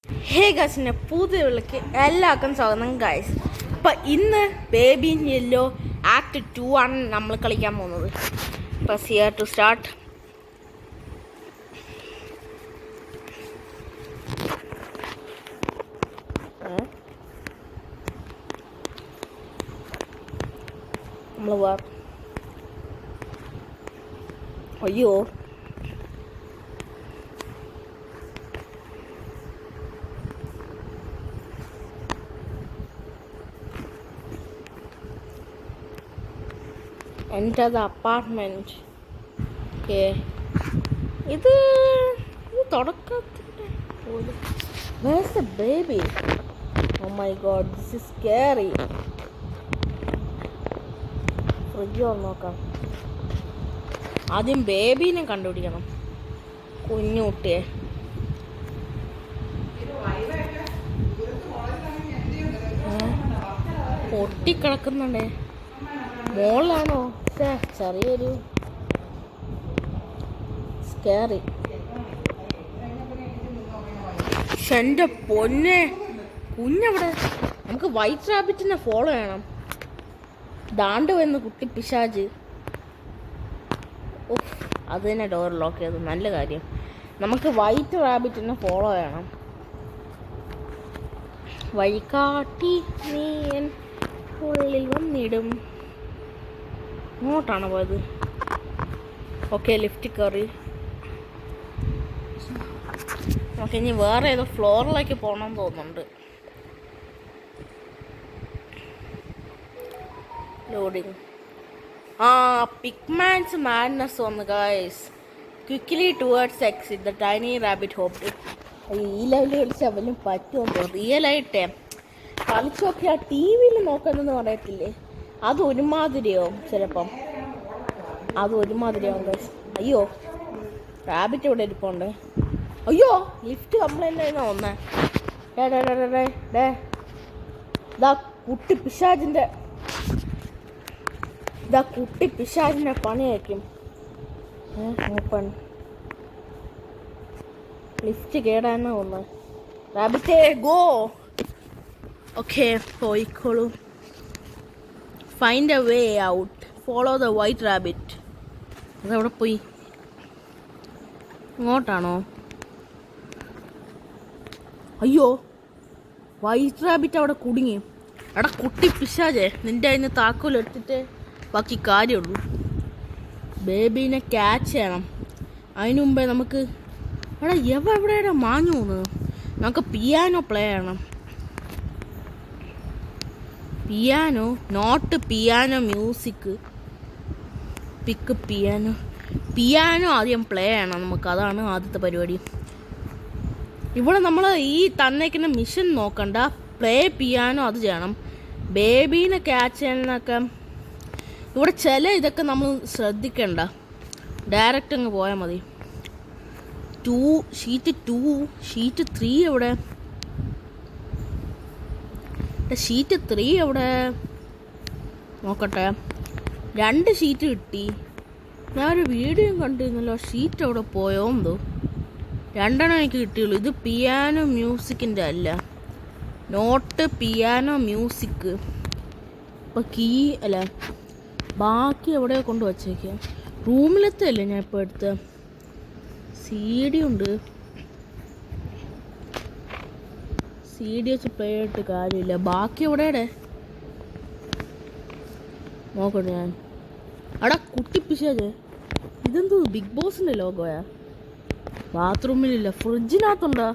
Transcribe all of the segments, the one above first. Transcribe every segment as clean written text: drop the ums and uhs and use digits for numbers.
ഹേ ഗൈസിൻ്റെ പുതിയ വിളിക്ക് എല്ലാവർക്കും സ്വാഗതം ഗൈസ്. ഇപ്പം ഇന്ന് ബേബി ഇൻ യെല്ലോ ആക്ട് 2 ആണ് നമ്മൾ കളിക്കാൻ പോകുന്നത്. ഇപ്പം ഹിയർ ടു സ്റ്റാർട്ട്. നമ്മൾ അയ്യോ enter the apartment. Okay. ഇത് തുടക്കത്തിൻ്റെ where's the baby? Oh my god, this is scary. Fridge നോക്കാം. ആദ്യം ബേബീനെ കണ്ടുപിടിക്കണം, കുഞ്ഞു കുട്ടിയെ. പൊട്ടിക്കിടക്കുന്നുണ്ടേ. മോളാണോ? ചെറിയൊരു സ്കാറി. എൻ്റെ പൊന്നെ, കുഞ്ഞവിടെ. നമുക്ക് വൈറ്റ് റാബിറ്റിനെ ഫോളോ ചെയ്യണം. ദാണ്ട് വന്ന് കുട്ടി പിശാജ്. ഓ, അത് തന്നെ ഡോർ ലോക്ക് ചെയ്തു. നല്ല കാര്യം. നമുക്ക് വൈറ്റ് റാബിറ്റിനെ ഫോളോ ചെയ്യണം. വഴികാട്ടി നീൻ ഉള്ളിൽ വന്നിടും. ഇങ്ങോട്ടാണ് പോയത്. ഓക്കെ, ലിഫ്റ്റ് കയറി. ഓക്കെ, ഇനി വേറെ ഏതോ ഫ്ലോറിലേക്ക് പോകണമെന്ന് തോന്നുന്നുണ്ട്. ലോഡിങ്. പിഗ്മാൻസ് മാഡ്നസ് വന്നു guys. Quickly towards exit the tiny rabbit hop. ഈ ലെവലിൽ കളിച്ച് അവനും പറ്റുമോ? റിയലായിട്ടേ കളിച്ചു നോക്കി. ആ ടി വിയിൽ നോക്കാനെന്ന് പറയത്തില്ലേ, അത് ഒരുമാതിരിയാവും ചിലപ്പം. അത് ഒരുമാതിരിയാവും ഗൈസ്. അയ്യോ, റാബിറ്റ് ഇവിടെ ഇരിപ്പുണ്ട്. അയ്യോ, ലിഫ്റ്റ് കംപ്ലൈൻ്റ് ആയിരുന്നു ഒന്ന്. ഇതാ കുട്ടി പിശാചിൻ്റെ പണിയായിരിക്കും. ഓപ്പൺ. ലിഫ്റ്റ് കേടാന്നാ ഒന്ന്. റാബിറ്റേ ഗോ. ഓക്കെ, പോയിക്കോളൂ. Find a way out. Follow the white rabbit. അതെവിടെ പോയി? ഇങ്ങോട്ടാണോ? അയ്യോ, വൈറ്റ് റാബിറ്റ് അവിടെ കുടുങ്ങി. എടാ കുട്ടി പിശാചേ, നിൻ്റെ അതിന് താക്കോലെടുത്തിട്ട് ബാക്കി കാര്യമുള്ളൂ. ബേബീനെ ക്യാച്ച് ചെയ്യണം. അതിനു മുമ്പേ നമുക്ക് എവിടെയാ മാഞ്ഞു പോകുന്നത്? നമുക്ക് പിയാനോ പ്ലേ ചെയ്യണം. Piano, note piano, music. Pick piano ആദ്യം പ്ലേ ചെയ്യണം നമുക്ക്. അതാണ് ആദ്യത്തെ പരിപാടി. ഇവിടെ നമ്മൾ ഈ തന്നേക്കുന്ന മിഷൻ നോക്കണ്ട, പ്ലേ പിയാനോ അത് ചെയ്യണം. ബേബീനെ ക്യാച്ച് ചെയ്യാനൊക്കെ ഇവിടെ ചില ഇതൊക്കെ നമ്മൾ ശ്രദ്ധിക്കണ്ട, ഡയറക്റ്റ് അങ്ങ് പോയാൽ മതി. ഷീറ്റ് 2, ഷീറ്റ് 3 എവിടെ? ഷീറ്റ് 3 എവിടെ നോക്കട്ടെ. 2 ഷീറ്റ് കിട്ടി. ഞാനൊരു വീഡിയോ കണ്ടിരുന്നല്ലോ. ഷീറ്റ് എവിടെ പോയോ എന്തോ. 2 എനിക്ക് കിട്ടിയുള്ളൂ. ഇത് പിയാനോ മ്യൂസിക്കിൻ്റെ അല്ല, നോട്ട് പിയാനോ മ്യൂസിക്. ഇപ്പോൾ കീ അല്ല, ബാക്കി എവിടെയോ കൊണ്ട് വച്ചേക്കുക. റൂമിലത്തെ അല്ലേ ഞാൻ ഇപ്പോൾ എടുത്ത. CD ഉണ്ട്. CD വെച്ച് പ്ലേ ആയിട്ട് കാര്യമില്ല. ബാക്കി എവിടെയുടെ നോക്കട്ടെ ഞാൻ. അവിടെ കുട്ടിപ്പിശാജ്. ഇതെന്തോ ബിഗ് ബോസിൻ്റെ ലോഗോയാ? ബാത്റൂമിലില്ല, ഫ്രിഡ്ജിനകത്തുണ്ടോ?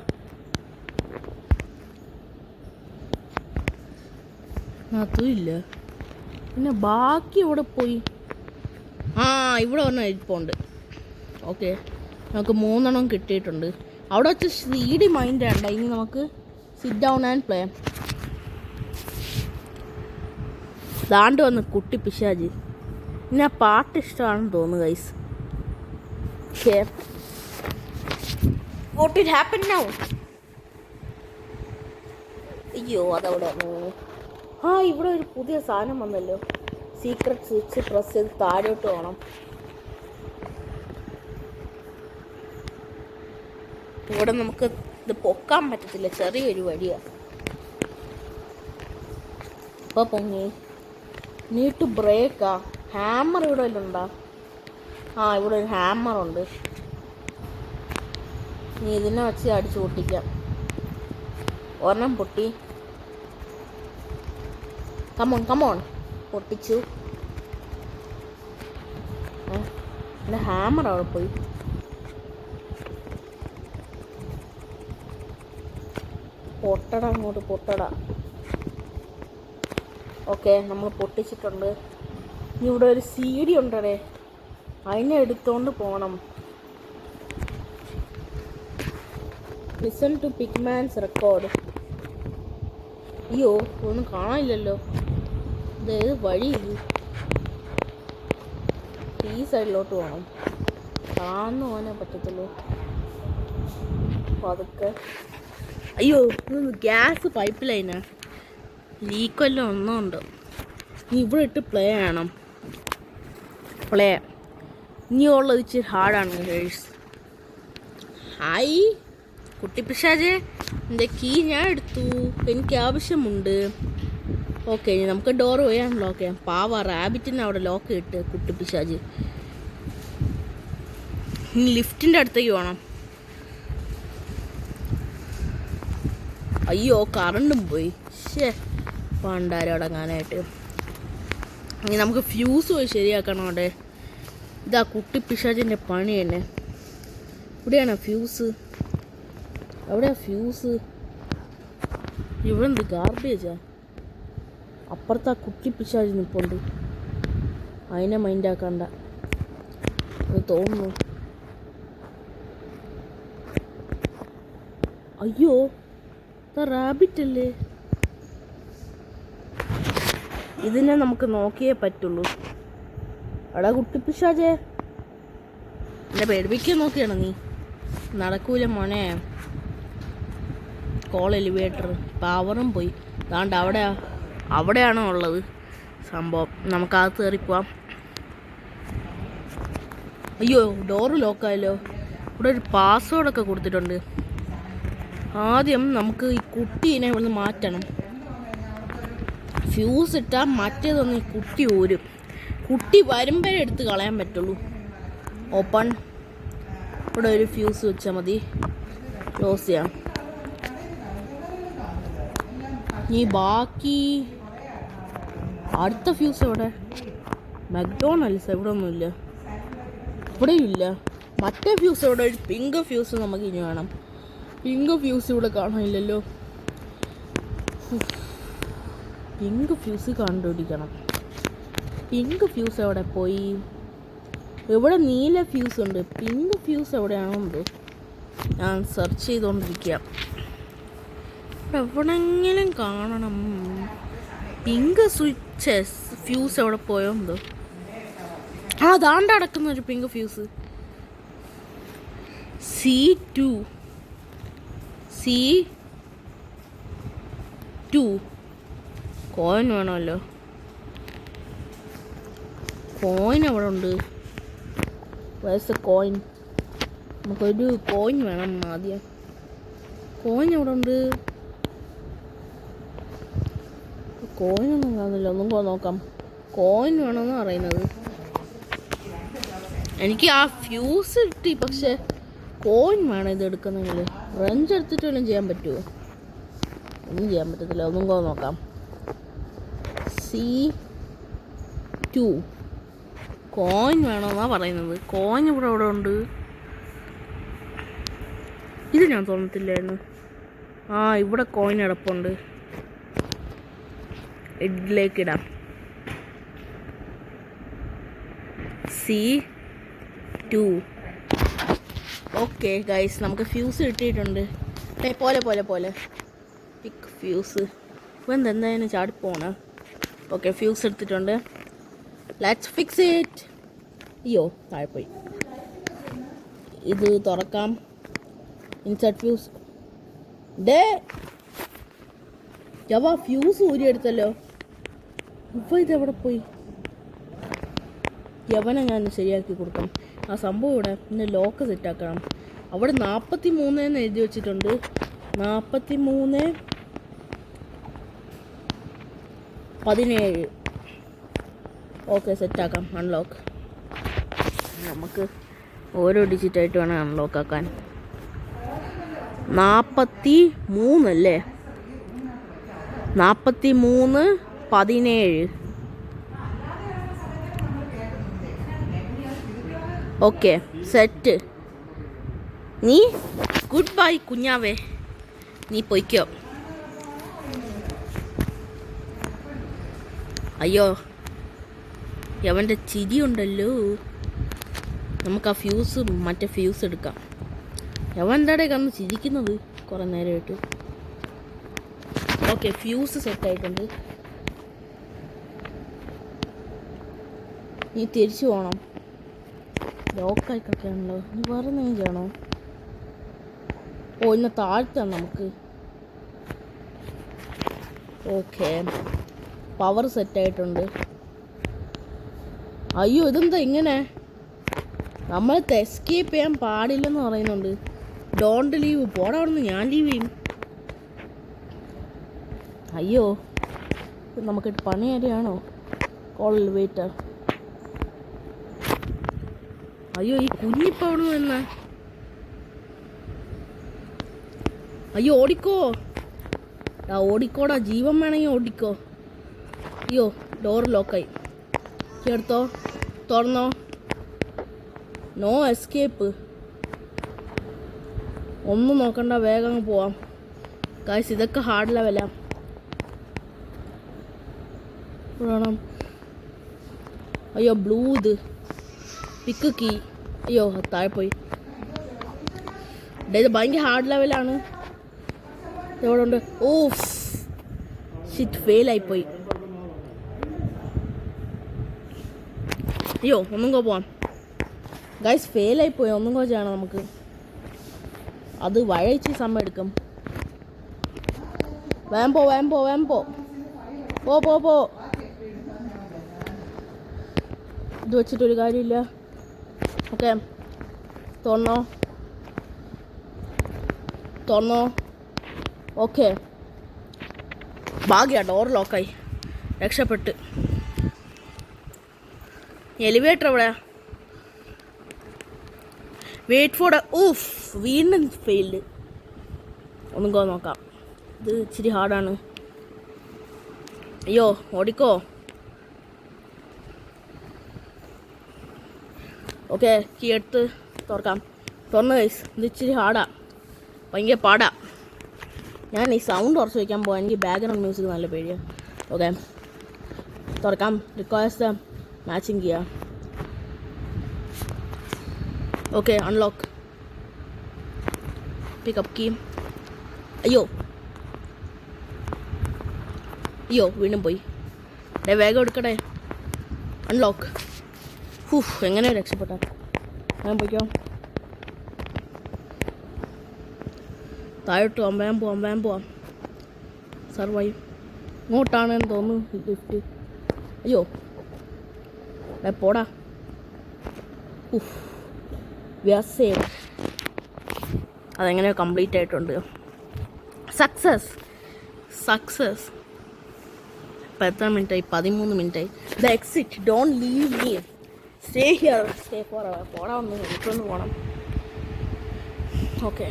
അതും ഇല്ല. പിന്നെ ബാക്കി എവിടെ പോയി? ഇവിടെ ഒരെണ്ണം ഇരിപ്പുണ്ട്. ഓക്കെ, നമുക്ക് 3 കിട്ടിയിട്ടുണ്ട്. അവിടെ വെച്ച് CD മൈൻഡ് വേണ്ട. ഇനി നമുക്ക് സിറ്റ് ഡൗൺ ആൻഡ് പ്ലേ. ദാണ്ട് വന്ന് കുട്ടി പിശാജി. പിന്നെ ആ പാട്ട് ഇഷ്ടമാണെന്ന് തോന്നുന്നു guys. Okay, what will happen now? അയ്യോ, അതവിടെ. ഇവിടെ ഒരു പുതിയ സാധനം വന്നല്ലോ. സീക്രട്ട് സ്വിച്ച് പ്രസ് ചെയ്ത് താഴോട്ട് പോകണം. ഇവിടെ നമുക്ക് ഇത് പൊക്കാൻ പറ്റത്തില്ല, ചെറിയൊരു വഴിയാണ്. ഇപ്പോൾ പൊങ്ങി. നീട്ട് ബ്രേക്കാ. ഹാമർ ഇവിടെ വല്ലതും ഉണ്ടോ? ആ, ഇവിടെ ഒരു ഹാമറുണ്ട്. നീ ഇതിനെ വെച്ച് അടിച്ച് പൊട്ടിക്കാം. ഒരെണ്ണം പൊട്ടി. കമോൺ കമോൺ, പൊട്ടിച്ചു. എൻ്റെ ഹാമർ അവിടെ പോയി. പൊട്ടട അങ്ങോട്ട്, പൊട്ടട. ഓക്കെ, നമ്മൾ പൊട്ടിച്ചിട്ടുണ്ട്. ഇനി ഇവിടെ ഒരു CD ഉണ്ടേ, അതിനെ എടുത്തോണ്ട് പോകണം. Listen to pigman's record. അയ്യോ, ഒന്നും കാണാനില്ലല്ലോ. ഇതേത് വഴി? ഇത് ഈ സൈഡിലോട്ട് പോകണം. കാണുന്നു പോകാനേ പറ്റത്തുള്ളൂ. അപ്പോൾ അതൊക്കെ. അയ്യോ, ഇത് ഗ്യാസ് പൈപ്പ് ലൈനാ. ലീക്കെല്ലാം ഒന്നുണ്ട്. ഇവിടെ ഇട്ട് പ്ലേ ചെയ്യണം. പ്ലേ ഇനിയുള്ളത് ഇച്ചിരി ഹാർഡാണ് ഗൈസ്. ഹായ് കുട്ടിപ്പിശാചേ, എൻ്റെ കീ ഞാൻ എടുത്തു, എനിക്ക് ആവശ്യമുണ്ട്. ഓക്കെ, ഇനി നമുക്ക് ഡോർ പോയാൽ ലോക്ക് ചെയ്യാം. പാവ റാബിറ്റിന് അവിടെ ലോക്ക് ഇട്ട് കുട്ടിപ്പിശാജ്. ഇനി ലിഫ്റ്റിൻ്റെ അടുത്തേക്ക് പോകണം. അയ്യോ, കറണ്ടും പോയി. പണ്ടാരം അടങ്ങാനായിട്ട്. ഇനി നമുക്ക് ഫ്യൂസ് പോയി ശരിയാക്കണം അവിടെ. ഇതാ കുട്ടിപ്പിശാജിൻ്റെ പണി തന്നെ. ഇവിടെയാണോ ഫ്യൂസ്? എവിടെയാ ഫ്യൂസ്? ഇവിടെ എന്ത് ഗാർബേജാ? അപ്പുറത്താ കുട്ടിപ്പിശാജ് നിൽപ്പുണ്ട്. അതിനെ മൈൻഡാക്കണ്ട എന്ന് തോന്നുന്നു. അയ്യോ, റാബിറ്റ് അല്ലേ? ഇതിനെ നമുക്ക് നോക്കിയേ പറ്റുള്ളൂ. എടാ കുട്ടിപ്പിശാചേ, എന്നെ പേടിപ്പിക്കാൻ നോക്കിയാണോ നീ? നടക്കൂല മോനെ. കോൾ എലിവേറ്റർ പവറും പോയി. അതാണ്ട് അവിടെയാണോ ഉള്ളത് സംഭവം. നമുക്കകത്ത് കയറിപ്പോവാം. അയ്യോ, ഡോറ് ലോക്കായല്ലോ. ഇവിടെ ഒരു പാസ്വേഡൊക്കെ കൊടുത്തിട്ടുണ്ട്. ആദ്യം നമുക്ക് ഈ കുട്ടീനെ ഇവിടുന്ന് മാറ്റണം. ഫ്യൂസ് ഇട്ടാൽ മറ്റേതൊന്ന് ഈ കുട്ടി ഊരും. കുട്ടി വരുമ്പോഴേ എടുത്ത് കളയാൻ പറ്റുള്ളൂ. ഓപ്പൺ. ഇവിടെ ഒരു ഫ്യൂസ് വെച്ചാൽ മതി. ക്ലോസ് ചെയ്യാം. ഈ ബാക്കി അടുത്ത ഫ്യൂസ് എവിടെ? മക്ഡോണൽസ് ഇവിടെ ഒന്നുമില്ല. ഇവിടെയും ഇല്ല. മറ്റേ ഫ്യൂസ് ഇവിടെ, ഒരു പിങ്ക് ഫ്യൂസ് നമുക്ക് ഇനി വേണം. പിങ്ക് ഫ്യൂസ് ഇവിടെ കാണാനില്ലല്ലോ. പിങ്ക് ഫ്യൂസ് കണ്ടുപിടിക്കണം. പിങ്ക് ഫ്യൂസ് എവിടെ പോയി? ഇവിടെ നീല ഫ്യൂസ് ഉണ്ട്. പിങ്ക് ഫ്യൂസ് എവിടെയാണോ എന്തോ ഞാൻ സെർച്ച് ചെയ്തുകൊണ്ടിരിക്കുക. എവിടെയെങ്കിലും കാണണം. പിങ്ക് സ്വിച്ചസ് ഫ്യൂസ് എവിടെ പോയോ എന്തോ. ആ, ദാണ്ട് അടക്കുന്ന ഒരു പിങ്ക് ഫ്യൂസ്. C2 കോയിൻ വേണമല്ലോ. കോയിൻ എവിടെ ഉണ്ട്? വയസ്സ് കോയിൻ. നമുക്കൊരു കോയിൻ വേണം ആദ്യം. കോയിൻ എവിടെ ഉണ്ട്? കോയിനൊന്നും കാണുന്നില്ല. ഒന്നും നോക്കാം. കോയിൻ വേണമെന്ന് പറയുന്നത്. എനിക്ക് ആ ഫ്യൂസ് കിട്ടി, പക്ഷെ കോയിൻ വേണം ഇത് എടുക്കുന്നെങ്കിൽ. റഞ്ച് എടുത്തിട്ട് വല്ലതും ചെയ്യാൻ പറ്റുമോ? ഒന്നും ചെയ്യാൻ പറ്റത്തില്ല. ഒന്നും നോക്കാം. C2 കോയിൻ വേണമെന്നാണ് പറയുന്നത്. കോയിൻ ഇവിടെ ഉണ്ട്. ഇത് ഞാൻ തോന്നത്തില്ലായിരുന്നു. ആ, ഇവിടെ കോയിൻ കിടപ്പുണ്ട്. ഇതിലേക്ക് ഇടാം. C2. ഓക്കെ ഗൈസ്, നമുക്ക് ഫ്യൂസ് കിട്ടിയിട്ടുണ്ട്. പോലെ പിക്ക് ഫ്യൂസ്. ഇപ്പം എന്തായാലും ചാടിപ്പോണം. ഓക്കെ, ഫ്യൂസ് എടുത്തിട്ടുണ്ട്. Let's fix it. അയ്യോ, താഴെപ്പോയി. ഇത് തുറക്കാം. Insert fuse. ഫ്യൂസ് ഊരിയെടുത്തല്ലോ. ഇപ്പം ഇതെവിടെ പോയി? യവനെ ഞാൻ ശരിയാക്കി കൊടുക്കാം. ആ സംഭവം ഇവിടെ പിന്നെ ലോക്ക് സെറ്റാക്കണം. അവിടെ 43 എന്ന് എഴുതി വെച്ചിട്ടുണ്ട്. 43 17. ഓക്കെ, സെറ്റാക്കാം. അൺലോക്ക്. നമുക്ക് ഓരോ ഡിജിറ്റായിട്ട് വേണം അൺലോക്ക് ആക്കാൻ. 43 അല്ലേ? 43 17. Okay, set. നീ ഗുഡ് ബൈ കുഞ്ഞാവേ, നീ പൊയ്ക്കോ. അയ്യോ, അവൻ്റെ ചിരി ഉണ്ടല്ലോ. നമുക്ക് ആ മറ്റേ ഫ്യൂസ് എടുക്കാം. അവൻ എന്താടെ കന്ന് ചിരിക്കുന്നത് കുറേ നേരമായിട്ട്. ഓക്കെ, ഫ്യൂസ് സെറ്റായിട്ടുണ്ട്. നീ തിരിച്ചു പോകണം. ലോക്കായി കിടക്കുകയാണല്ലോ. നീ വേറെ എന്തെങ്കിലും ചെയ്യണോ? ഓ, ഇന്ന് താഴ്ത്താണ് നമുക്ക്. ഓക്കെ, പവർ സെറ്റായിട്ടുണ്ട്. അയ്യോ, ഇതെന്താ ഇങ്ങനെ? നമ്മളത്തെ എസ്കേപ്പ് ചെയ്യാൻ പാടില്ലെന്ന് പറയുന്നുണ്ട്. Don't leave. പോടാ അവിടുന്ന്, ഞാൻ ലീവ് ചെയ്യും. അയ്യോ, നമുക്ക് പണി ആരെയാണോ? Call waiter. അയ്യോ, ഈ കുഞ്ഞിപ്പോൾ അവിടെ നിന്ന് അയ്യോ, ഓടിക്കോ. ഓടിക്കോടാ, ജീവൻ വേണമെങ്കിൽ ഓടിക്കോ. അയ്യോ, ഡോർ ലോക്കായി. എടുത്തോ, തുറന്നോ. No escape. ഒന്നും നോക്കണ്ട, വേഗം പോവാം. ഗൈസ്, ഇതൊക്കെ ഹാർഡ് ലെവലാ. വേണം. അയ്യോ, ബ്ലൂ ഇത് പിക്ക് കീ. അയ്യോ, താഴെ പോയി. ഇത് ഭയങ്കര ഹാർഡ് ലെവലാണ്. എവിടെ ഉണ്ട്? ഓ ഷിറ്റ്, ഫെയിലായിപ്പോയി. അയ്യോ, ഒന്നും പോവാം. ഗൈസ്, ഫെയിലായിപ്പോയി. ഒന്നും ചെയ്യണം നമുക്ക്. അത് വഴിച്ച് സമയം എടുക്കും. വേം പോ. പോ. ഇത് വെച്ചിട്ടൊരു കാര്യമില്ല. ഓക്കെ, തുറന്നോ. ഓക്കെ, ഭാഗ്യ ഡോർ ലോക്കായി. രക്ഷപ്പെട്ട്. എലിവേറ്റർ എവിടെയാ? വെയിറ്റ് ഫോർ ഊഫ്, വീണ്ടും ഫെയിൽഡ്. ഒന്നും നോക്കാം. ഇത് ഇച്ചിരി ഹാർഡാണ്. അയ്യോ, ഓടിക്കോ. ഓക്കെ, കീ എടുത്ത് തുറന്ന് ഗൈസ്. ഇത് ഇച്ചിരി ഹാർഡാ, ഭയങ്കര പാടാ. ഞാൻ ഈ സൗണ്ട് കുറച്ച് വയ്ക്കാൻ പോകാം. എനിക്ക് ബാക്ക്ഗ്രൗണ്ട് മ്യൂസിക് നല്ല പേടിയാണ്. ഓക്കെ, തുറക്കാം. റിക്വയർസ് ദ മാച്ചിങ് ചെയ്യാം. Okay, unlock. Pick up key. അയ്യോ, വീണ്ടും പോയി. വേഗം എടുക്കട്ടെ. അൺലോക്ക്. എങ്ങനെയോ രക്ഷപ്പെട്ടാ. ഞാൻ പോയിക്കോ. താഴോട്ട് വേഗം പോവാം. സർവൈവ്. ഇങ്ങോട്ടാണെന്ന് തോന്നുന്നു ലിഫ്റ്റ്. അയ്യോ, പോടാ. വ്യാസേവ്. അതെങ്ങനെയോ കംപ്ലീറ്റ് ആയിട്ടുണ്ട്. സക്സസ്. ഇപ്പം എത്ര മിനിറ്റായി? 13 മിനിറ്റായി. The exit. Don't leave me. Stay for hour. പോടാ, എനിക്കൊന്ന് പോകണം. ഓക്കെ,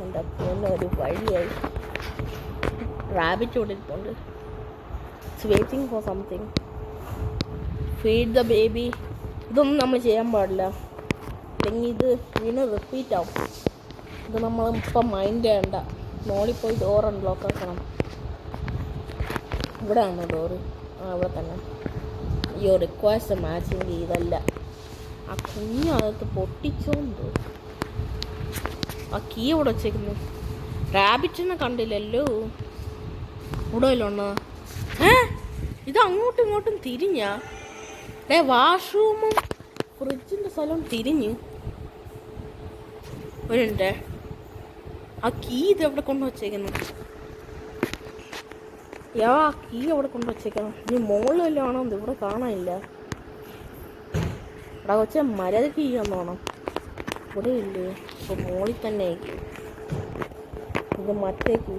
എൻ്റെ പൊന്നെ, ഒരു വഴിയായി. റാബിറ്റ് ഓടിപ്പോണ്ട്. It's waiting for something. Feed the baby. ഇതൊന്നും നമ്മൾ ചെയ്യാൻ പാടില്ല, അല്ലെങ്കിൽ ഇത് വീണ്ടും റിപ്പീറ്റ് ആവും. ഇത് നമ്മൾ ഇപ്പം മൈൻഡ് ചെയ്യണ്ട. മോളിൽ പോയി ഡോർ അൺലോക്ക് ആക്കണം. ഇവിടെ ആണോ ഡോറ്? ഇവിടെ തന്നെ. അയ്യോ, റിക്വയർസ് മാച്ചിങ് ഇതല്ല. ആ കുഞ്ഞകത്ത് പൊട്ടിച്ചോണ്ട്. ആ കീ ഇവിടെ വെച്ചേക്കുന്നു. റാബിറ്റിനെ കണ്ടില്ലല്ലോ. ഇവിടെ വല്ലോ. ഇത് അങ്ങോട്ടും ഇങ്ങോട്ടും തിരിഞ്ഞാ? വാഷ്റൂമും ഫ്രിഡ്ജിൻ്റെ സ്ഥലവും തിരിഞ്ഞ്. ഒരുണ്ട്. ആ കീ ഇത് എവിടെ കൊണ്ടുവച്ചേക്കുന്നു? ആ കീ അവിടെ കൊണ്ടുവച്ചേക്കണം. ഇനി മുകളിലെല്ലാം ആണോ? ഇവിടെ കാണാനില്ല. ഇവിടെ വെച്ച മരത് കീ എന്ന് വേണം. ഇവിടെ ഇല്ലേ? ഇപ്പോൾ മോളിൽ തന്നെ ആയിരിക്കും. ഇത് മറ്റേക്ക്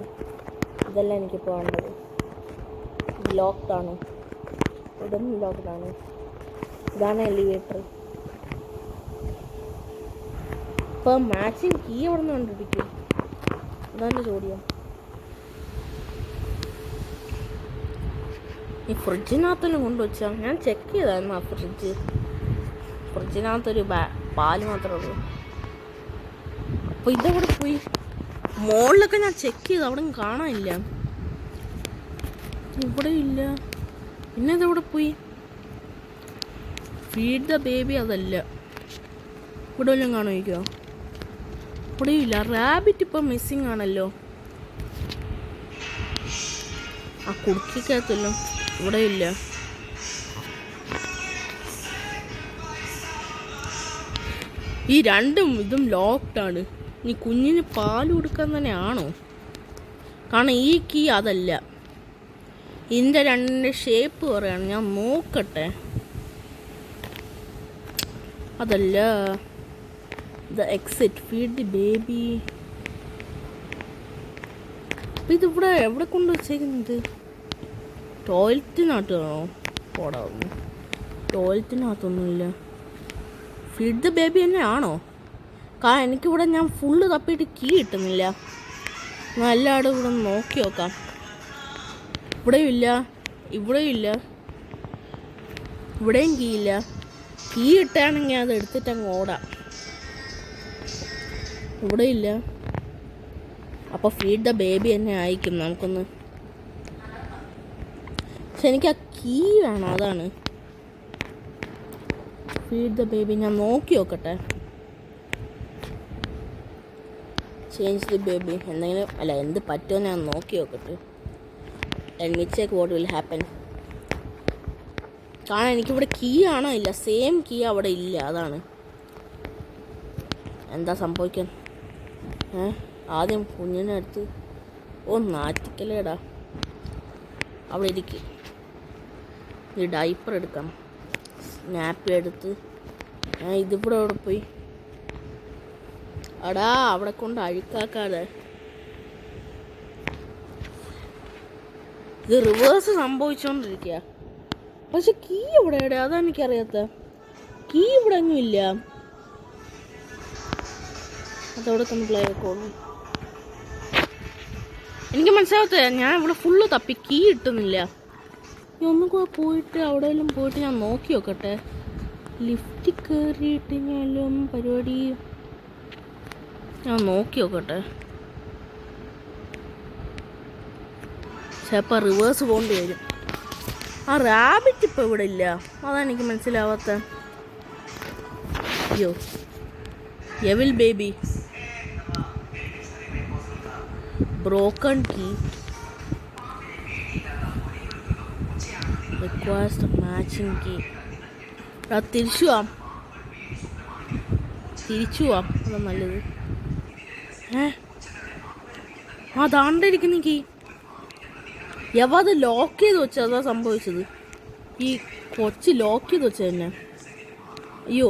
ഇതെല്ലാം എനിക്കിപ്പോൾ വേണ്ടത്. ഇത് ലോക്ക്ഡാണ്, ഇതും ലോക്ക്ഡാണ്. ഇതാണ് എലിവേറ്റർ. ഇപ്പോൾ മാച്ചിങ് കീ എവിടെ നിന്ന് കണ്ടുപിടിക്കും? അതാണ് ചോദ്യം. ഈ ഫ്രിഡ്ജിനകത്തെല്ലാം കൊണ്ടുവച്ചാൽ ഞാൻ ചെക്ക് ചെയ്തായിരുന്നു. ആ ഫ്രിഡ്ജിനകത്തൊരു പാല് മാത്രമേ ഉള്ളൂ. അപ്പോൾ ഇതെവിടെ പോയി? മുകളിലൊക്കെ ഞാൻ ചെക്ക് ചെയ്തു, അവിടെ കാണാനില്ല. ഇവിടെ ഇല്ല. പിന്നെ ഇതെവിടെ പോയി? ഫീഡ് ദ ബേബി അതല്ല. ഇവിടെ വല്ലതും കാണുമായിരിക്കുമോ? ഇവിടെ ഇല്ല. റാബിറ്റ് ഇപ്പം മിസ്സിങ് ആണല്ലോ. ആ കുടുക്കിക്കകത്തല്ലോ. ഇവിടെ ഇല്ല. ഈ രണ്ടും ഇതും ലോക്ക്ഡാണ്. ഇനി കുഞ്ഞിന് പാൽ കൊടുക്കാൻ തന്നെയാണോ? കാരണം ഈ കീ അതല്ല. ഇതിൻ്റെ രണ്ട് ഷേപ്പ് പറയാണ്. ഞാൻ നോക്കട്ടെ. അതല്ല. The exit feed the baby. അപ്പം ഇതിവിടെ എവിടെ കൊണ്ട് വെച്ചേക്കുന്നത്? ടോയ്ലറ്റിനകത്താണോ? പോടാവുന്നു. ടോയ്ലറ്റിനകത്തൊന്നുമില്ല. ഫീഡ് ദ ബേബി തന്നെയാണോ? കാരണം എനിക്കിവിടെ ഞാൻ ഫുള്ള് തപ്പിയിട്ട് കീ കിട്ടുന്നില്ല. എല്ലായിടും ഇവിടെ നോക്കി നോക്കാം. ഇവിടെയും ഇല്ല, ഇവിടെയും ഇല്ല, ഇവിടെയും കീ ഇല്ല. കീ ഇട്ടാണെങ്കിൽ അത് എടുത്തിട്ട് അങ്ങ് ഓടാം. ഇവിടെ ഇല്ല. അപ്പോൾ ഫീഡ് ദ ബേബി തന്നെ ആയിരിക്കും. നമുക്കൊന്ന്, പക്ഷെ എനിക്ക് ആ കീ വേണം. അതാണ് ഫീഡ് ദ ബേബി. ഞാൻ നോക്കി നോക്കട്ടെ. ചേഞ്ച് ദി ബേബി എന്തെങ്കിലും അല്ല, എന്ത് പറ്റുമോ ഞാൻ നോക്കി നോക്കട്ടെ. Let me check what will happen. കാരണം എനിക്കിവിടെ കീ ആണോ ഇല്ല, സെയിം കീ അവിടെ ഇല്ല. അതാണ് എന്താ സംഭവിക്കാൻ. ആദ്യം കുഞ്ഞിനെ അടുത്ത് നാറ്റിക്കലേടാ. അവിടെ ഇരിക്കും. ഈ ഡൈപ്പർ എടുക്കാം. സ്നാപ്പി എടുത്ത് ഇതിവിടെ അവിടെ പോയി. അടാ അവിടെ കൊണ്ട് അഴുക്കാക്കാതെ. ഇത് റിവേഴ്സ് സംഭവിച്ചോണ്ടിരിക്കുക. പക്ഷെ കീ ഇവിടെ എവിടെ? അതാണ് എനിക്കറിയാത്ത. കീ ഇവിടെ ഒന്നും ഇല്ല. അതവിടെ കംപ്ലൈ ആയിക്കോളും. എനിക്ക് മനസ്സിലാവത്തെ. ഞാൻ ഇവിടെ ഫുള്ള് തപ്പി കീ കിട്ടുന്നില്ല. ഒന്നും കൂടെ പോയിട്ട് അവിടെ എല്ലാം പോയിട്ട് ഞാൻ നോക്കി നോക്കട്ടെ. ലിഫ്റ്റിൽ കയറിയിട്ട് ഞാനും പരിപാടി ഞാൻ നോക്കി നോക്കട്ടെ. ചിലപ്പോൾ റിവേഴ്സ് പോകേണ്ടി വരും. ആ റാബിറ്റ് ഇപ്പോൾ ഇവിടെ ഇല്ല. അതാണ് എനിക്ക് മനസ്സിലാവാത്ത. അയ്യോ, evil baby. Broken key. Request matching key. തിരിച്ചു പോവാം. അതാ നല്ലത്. അതാണ്ടിരിക്കുന്ന കീ. അത് ലോക്ക് ചെയ്ത് വെച്ച. അതാ സംഭവിച്ചത്. ഈ കൊച്ച് ലോക്ക് ചെയ്ത് വെച്ച തന്നെ. അയ്യോ,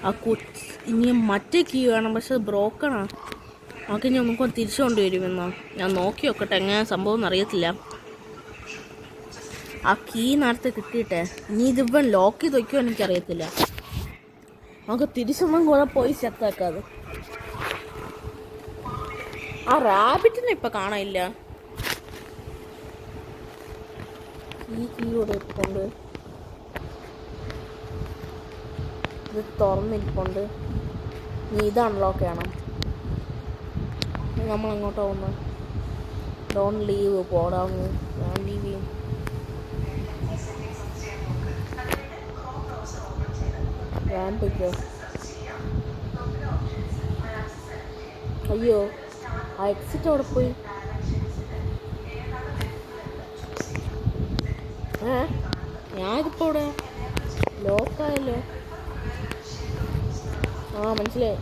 ആ കൊച്ച് ഇനി മറ്റേ കീ വേണം. പക്ഷെ അത് ബ്രോക്കണാ. നമുക്ക് ഇനി ഒന്നും തിരിച്ചു കൊണ്ടുവരുമെന്നോ? ഞാൻ നോക്കി നോക്കട്ടെ എങ്ങനെ സംഭവം എന്നറിയത്തില്ല. ആ കീ നേരത്തെ കിട്ടിയിട്ടെ. ഇനി ഇതിപ്പം ലോക്ക് ചെയ്ത് വയ്ക്കുമോ എനിക്കറിയത്തില്ല. നമുക്ക് തിരിച്ചൊന്നും കൂടെ പോയി സെറ്റാക്കാതെ. ആ റാബിറ്റിനെ ഇപ്പം കാണാനില്ല. ഈ കീ കൂടെ ഇരിപ്പുണ്ട്. ഇത് തുറന്നിരിപ്പുണ്ട്. നീ ഇത് അൺലോക്ക് ചെയ്യണം. നമ്മൾ എങ്ങോട്ടാ പോകുന്നത്? Don't leave. പോടാവുന്നു. ഞാൻ ലീവ് ചെയ്യും. റാമ്പിക്കോ? അയ്യോ, ആ എക്സിറ്റ് അവിടെ പോയി. ഞാനിതിപ്പോൾ ഇവിടെ ലോക്കായല്ലോ. മനസ്സിലായി.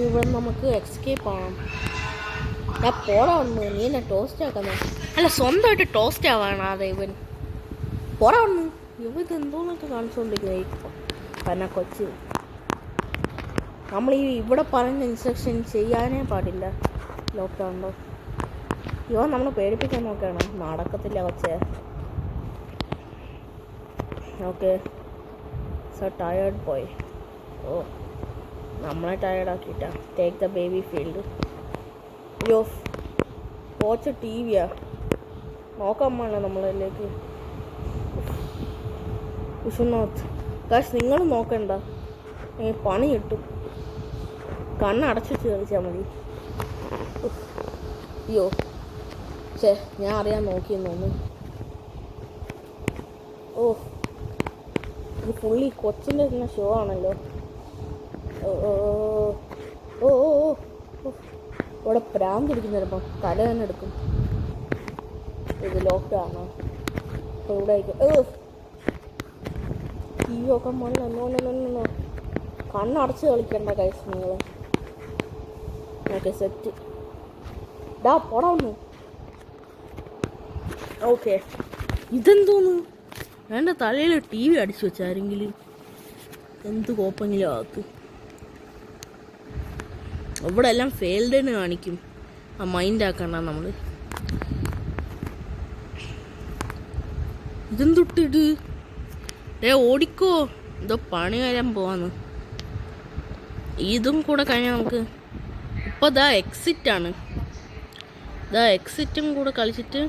ഇവിടെ നമുക്ക് എക്സ്കേപ്പ് ആവാം. ഞാൻ പോടാ വന്നു. നീ എന്നെ ടോസ്റ്റ് ആക്കുന്ന. അല്ല, സ്വന്തമായിട്ട് ടോസ്റ്റ് ആവാണ്. അതെ ഇവൻ പോടാ വന്നു. ഇവ ഇതെന്തോന്നൊക്കെ കാണിച്ചുകൊണ്ടിരിക്കുന്നത്. പന കൊച്ച്. നമ്മൾ ഇവിടെ പറയുന്ന ഇൻസ്ട്രക്ഷൻ ചെയ്യാനേ പാടില്ല ലോക്ക്ഡൗണിലോ. ഇവ നമ്മൾ പേടിപ്പിക്കാൻ നോക്കുകയാണ്. നടക്കത്തില്ല കൊച്ചേ. Okay so tired boy. ഓ നമ്മളെ ടയേർഡാക്കിയിട്ടാ. Take the baby field. അയ്യോ കോച്ച് ടി വിയാ നോക്കാൻ വേണ്ട നമ്മളിലേക്ക്. വിഷ്ണുനാഥ് കാശ് നിങ്ങൾ നോക്കണ്ട, പണി കിട്ടും. കണ്ണടച്ചു കളിച്ചാൽ മതി. അയ്യോ ശേ ഞാൻ അറിയാൻ നോക്കിയെന്ന് തോന്നുന്നു. ഓ ഇത് ഫുള്ളി കൊച്ചിൻ്റെ തന്നെ ഷോ ആണല്ലോ. ഓ ഓ ഓ ഓ ഇവിടെ പ്രാന്തിരിക്കുന്ന ചിലപ്പോൾ തല തന്നെ എടുക്കും. ഇത് ലോക്ക്ഡൗണോ അപ്പോൾ ഇവിടെ ടി വി ഒക്കെ മണ്ണോ കണ്ണടച്ച് കളിക്കണ്ട കൈസ് നിങ്ങൾ. ഓക്കെ സെറ്റ് ഡാ പോടാന്ന്. ഓക്കെ ഇതെന്തോന്നു എൻ്റെ തലയിൽ ടി വി അടിച്ചു വെച്ചാരെങ്കിലും എന്ത് കോപ്പെങ്കിലും ആക്കും. ഇവിടെ എല്ലാം ഫെയിൽഡെന്ന് കാണിക്കും. ആ മൈൻഡ് ആക്കണ്ട നമ്മൾ. ഇതെന്തൊട്ടിട്ട് ഓടിക്കോ. എന്തോ പണി വരാൻ പോവാന്ന്. ഇതും കൂടെ കഴിഞ്ഞാൽ നമുക്ക് ഇപ്പോൾ ദാ എക്സിറ്റാണ്. എക്സിറ്റും കൂടെ കളിച്ചിട്ട്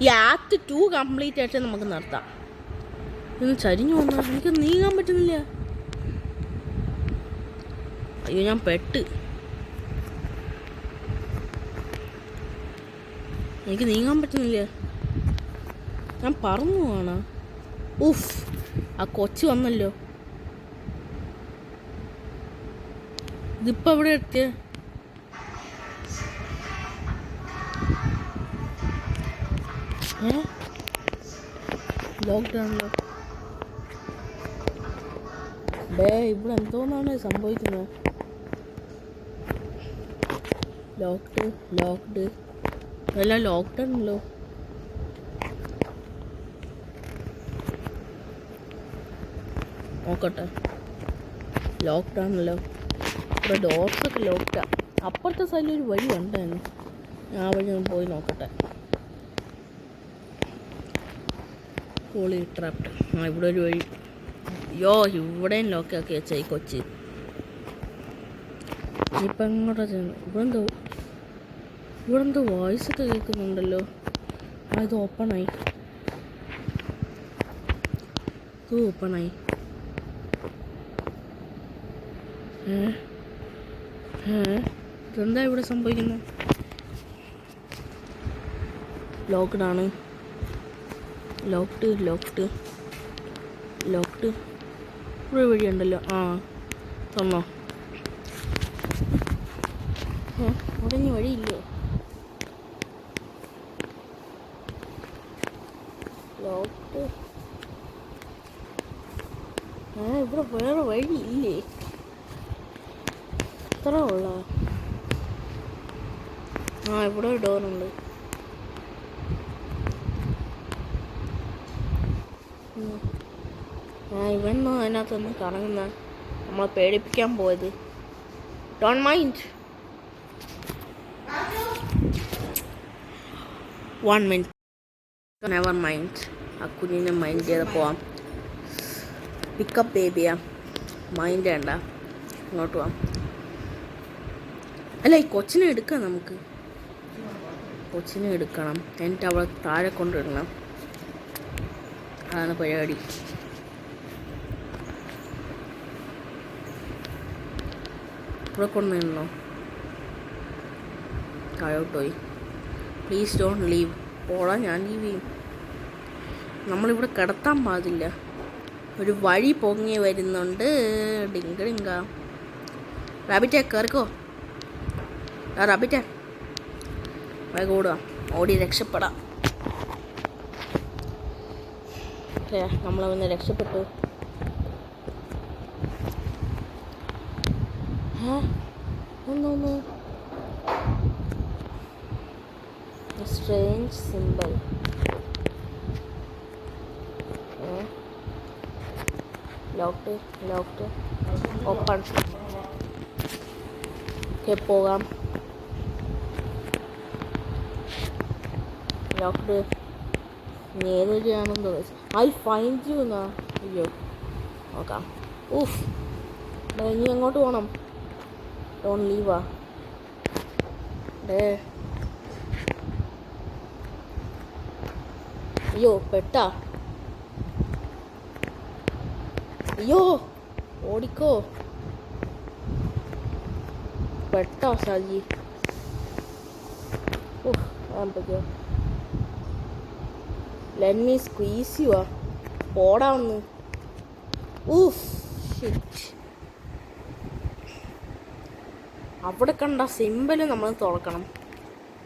ഈ ആക്ട് 2 കംപ്ലീറ്റ് ആയിട്ട് നമുക്ക് നടത്താം. ഇന്ന് ചരിഞ്ഞു വന്നാൽ എനിക്ക് നീങ്ങാൻ പറ്റുന്നില്ല. അയ്യോ ഞാൻ പെട്ട്. എനിക്ക് നീങ്ങാൻ പറ്റുന്നില്ല. ഞാൻ പറന്നു പോവാണ്. ഉഫ് ആ കൊച്ചു വന്നല്ലോ. ഇതിപ്പോൾ എവിടെ എത്തിയ? ലോക്ക്ഡൗണിലോ ഇവിടെ എന്തോന്നാണ് സംഭവിക്കുന്നത്? ലോക്ക്ഡ് എല്ലാം ലോക്ക്ഡൗണല്ലോ. നോക്കട്ടെ ലോക്ക്ഡൗണല്ലോ. ഇവിടെ ഡോർസൊക്കെ ലോക്ക്ഡാ. അപ്പുറത്തെ സൈഡിൽ ഒരു വഴി ഉണ്ടായിരുന്നു. ഞാൻ വഴി ഒന്ന് പോയി നോക്കട്ടെ. കോളി ട്രാപ്ഡ്. ഇവിടെ ഒരു വഴി. യോ ഇവിടെയും ലോക്കാക്കി വെച്ചാൽ ഈ കൊച്ച്. ഇപ്പം എങ്ങോട്ടാ ചെയ്യുന്നത്? ഇവിടെ എന്തോ വോയിസൊക്കെ കേൾക്കുന്നുണ്ടല്ലോ. ഇത് ഓപ്പണായി. ഇതെന്താ ഇവിടെ സംഭവിക്കുന്നത്? ലോക്ക്ഡാണ്. ലോക്ക്ഡ് ഇവിടെ വഴിയുണ്ടല്ലോ. ആ തന്നോ. അവിടെ ഇനി വഴിയില്ലേ? ലോക്ക്ഡ്. ഇവിടെ വേറെ വഴിയില്ലേ? ഇത്ര ഉള്ള. ഇവിടെ ഒരു ഡോറുണ്ട്. ഇവന്നോ അതിനകത്തൊന്നും കറങ്ങുന്ന നമ്മളെ പേടിപ്പിക്കാൻ പോയത്. Don't mind. 1 minute. Never mind. ആ കുഞ്ഞിനെ മൈൻഡ് ചെയ്ത് പോവാം. പിക്കപ്പ് ബേബിയാ. മൈൻഡ് വേണ്ട. ഇങ്ങോട്ട് പോവാം. അല്ല ഈ കൊച്ചിനെ എടുക്കാം നമുക്ക്. കൊച്ചിനെ എടുക്കണം. എന്നിട്ട് അവളെ താഴെ കൊണ്ടിടണം. അതാണ് പരിപാടി. ഇവിടെ കൊണ്ടുവന്നോ? താഴോട്ട് പോയി. Please don't leave. പോടാ ഞാൻ ലീവ് ചെയ്യും. നമ്മളിവിടെ കിടത്താൻ പാടില്ല. ഒരു വഴി പൊങ്ങി വരുന്നുണ്ട്. ഡിങ്ക റാബിറ്റേ കയറിക്കോ. റാബിറ്റേ വേഗം ഓടുക. ഓടി രക്ഷപ്പെടാം. നമ്മളവന്ന് രക്ഷപ്പെട്ടു. ഒന്നൊന്ന് strange simple. Locked open. Okay പോകാം. ലോക്ക്ഡ് നേരെയാണെന്ന് ഐ ഫൈൻഡ് യു എന്നാ. അയ്യോ നോക്കാം. ഊഫ് ഇനി എങ്ങോട്ട് പോകണം? ഡോൺ ലീവാ ഡേ. അയ്യോ പെട്ടാ. അയ്യോ ഓടിക്കോ. പെട്ടോ ഷാജി. ഊഫ് പറ്റിയോ. Let me squeeze you. പോടാ ഒന്ന്. ഊഫ് ഷിറ്റ്. അവിടെ കണ്ട സിമ്പിൾ നമ്മൾ തുറക്കണം.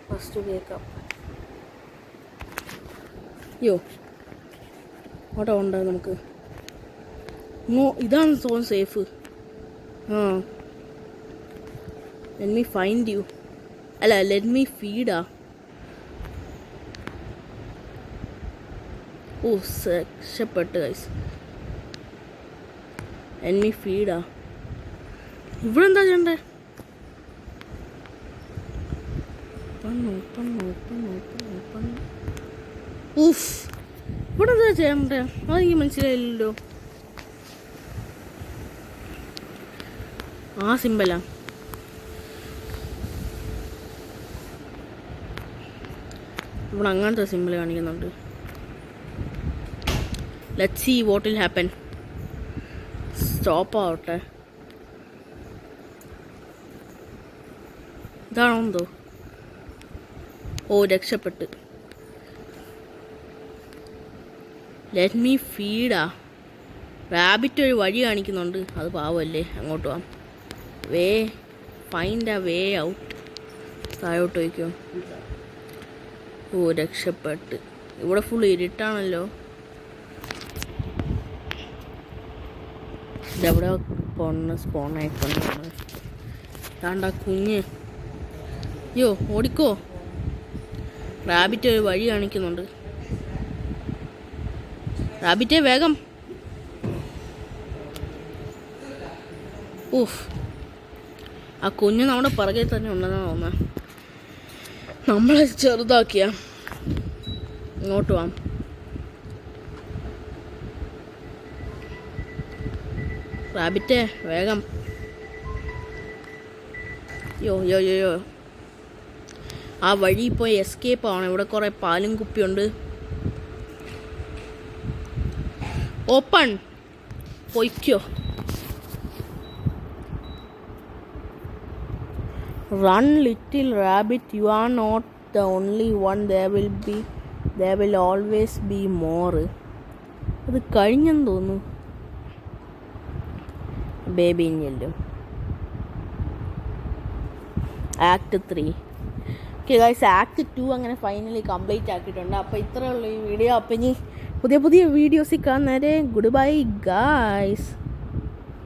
ഫസ്റ്റ് കേൾക്കാം. അയ്യോ അവിടെ ഉണ്ടാകും നമുക്ക്. ഇതാണ് തോന്നുന്നു സേഫ്. ആ ലെറ്റ് മീ ഫൈൻഡ് യു. അല്ല ലെറ്റ് മീ ഫീഡാ. ഓ രക്ഷപ്പെട്ട് ഗൈസ്. Let me ഫീഡാ. ഇവിടെ എന്താ ചെയ്യണ്ടേ? ഊഫ് ഇവിടെ എന്താ ചെയ്യണ്ടേ? അതെനിക്ക് മനസ്സിലായില്ലല്ലോ. ആ സിമ്പലാ. ഇവിടെ അങ്ങനത്തെ സിമ്പിൾ കാണിക്കുന്നുണ്ട്. Let's see what will happen. Stop ആവട്ടെ. ഇതാണോ എന്തോ. ഓ രക്ഷപ്പെട്ട്. Let me ഫീഡാ. റാബിറ്റ് ഒരു വഴി കാണിക്കുന്നുണ്ട്. അത് പാവമല്ലേ. അങ്ങോട്ട് പോവാം. Find a way out. താഴോട്ട് വയ്ക്കോ. ഓ രക്ഷപ്പെട്ട്. ഇവിടെ ഫുൾ ഇരുട്ടാണല്ലോ. ഇതെവിടെ സ്പോണായിട്ടുണ്ട്. താണ്ട കുഞ്ഞ്. അയ്യോ ഓടിക്കോ. റാബിറ്റ് ഒരു വഴി കാണിക്കുന്നുണ്ട്. റാബിറ്റേ വേഗം. ഊഫ് ആ കുഞ്ഞ് നമ്മുടെ പുറകെ തന്നെ ഉണ്ടെന്നാണ് തോന്നുന്നത്. നമ്മളെ ചെറുതാക്കിയ. ഇങ്ങോട്ട് പോവാം. റാബിറ്റേ വേഗം. യോ ആ വഴി പോയി എസ്കേപ്പ് ആവണം. ഇവിടെ കുറേ പാലും കുപ്പിയുണ്ട്. ഓപ്പൺ. പൊയ്ക്കോ. Run little rabbit, you are not the only one. There will always be more. അത് കഴിഞ്ഞെന്ന് തോന്നുന്നു. ബേബി ഇനിയല്ലോ. ആക്ട് 3. ഓക്കെ ഗൈസ് ആക്ട് 2 അങ്ങനെ ഫൈനലി കംപ്ലീറ്റ് ആക്കിയിട്ടുണ്ട്. അപ്പോൾ ഇത്രയുള്ള ഈ വീഡിയോ. അപ്പോൾ ഇനി പുതിയ വീഡിയോസിൽ കാണുന്നവരെ ഗുഡ് ബൈ ഗൈസ്.